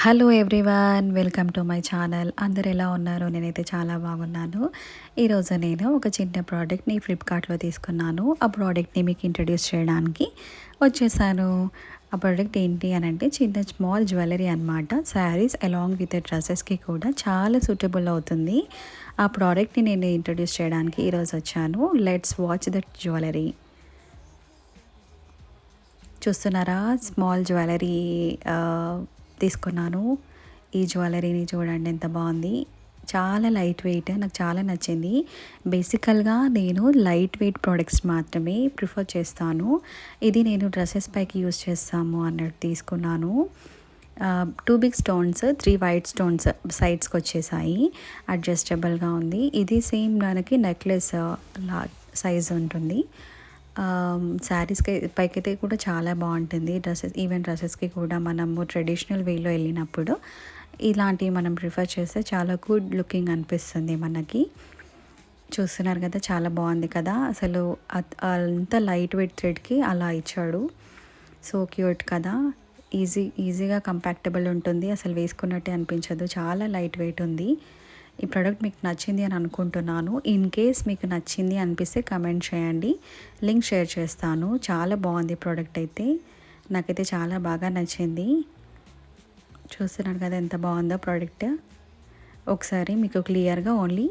Hello everyone, welcome to my channel. అందరు ఎలా ఉన్నారు? నేనైతే చాలా బాగున్నాను. ఈరోజు నేను ఒక చిన్న ప్రోడక్ట్ని ఫ్లిప్కార్ట్లో తీసుకున్నాను. ఆ ప్రోడక్ట్ని మీకు ఇంట్రడ్యూస్ చేయడానికి వచ్చేసాను. ఆ ప్రోడక్ట్ ఏంటి అని అంటే చిన్న స్మాల్ జ్యువెలరీ అనమాట. శారీస్ అలాంగ్ విత్ డ్రెస్సెస్కి కూడా చాలా సూటబుల్ అవుతుంది. ఆ ప్రోడక్ట్ని నేను ఇంట్రడ్యూస్ చేయడానికి ఈరోజు వచ్చాను. Let's watch that jewellery. చూస్తున్నారా, స్మాల్ జ్యువెలరీ తీసుకున్నాను. ఈ జ్యువెలరీని చూడండి ఎంత బాగుంది. చాలా లైట్ వెయిట్, నాకు చాలా నచ్చింది. బేసికల్గా నేను లైట్ వెయిట్ ప్రోడక్ట్స్ మాత్రమే ప్రిఫర్ చేస్తాను. ఇది నేను డ్రెస్సెస్ పైకి యూస్ చేస్తాము అన్నట్టు తీసుకున్నాను. 2 బిగ్ స్టోన్స్, 3 వైట్ స్టోన్స్ సైడ్స్కి వచ్చేసాయి. అడ్జస్టబుల్గా ఉంది. ఇది సేమ్ మనకి నెక్లెస్ సైజ్ ఉంటుంది. శారీస్కి పైకైతే కూడా చాలా బాగుంటుంది. ఈవెన్ డ్రెస్సెస్కి కూడా మనము ట్రెడిషనల్ వేలో వెళ్ళినప్పుడు ఇలాంటివి మనం ప్రిఫర్ చేస్తే చాలా గుడ్ లుకింగ్ అనిపిస్తుంది మనకి. చూస్తున్నారు కదా, చాలా బాగుంది కదా. అసలు అంత లైట్ వెయిట్ థ్రెడ్కి అలా ఇచ్చాడు. సో క్యూట్ కదా. ఈజీగా కంపాక్టబుల్ ఉంటుంది. అసలు వేసుకున్నట్టే అనిపించదు. చాలా లైట్ వెయిట్ ఉంది. ఈ ప్రోడక్ట్ మీకు నచ్చింది అని అనుకుంటున్నాను. ఇన్ కేస్ మీకు నచ్చింది అనిపిస్తే కమెంట్ చేయండి, లింక్ షేర్ చేస్తాను. చాలా బాగుంది ప్రోడక్ట్ అయితే. నాకైతే చాలా బాగా నచ్చింది. చూస్తున్నాను కదా ఎంత బాగుందో ప్రోడక్ట్. ఒకసారి మీకు క్లియర్గా ఓన్లీ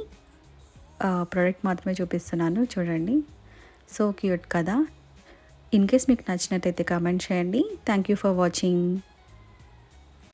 ప్రోడక్ట్ మాత్రమే చూపిస్తున్నాను, చూడండి. సో క్యూట్ కదా. ఇన్ కేస్ మీకు నచ్చినట్టయితే కమెంట్ చేయండి. Thank you for watching.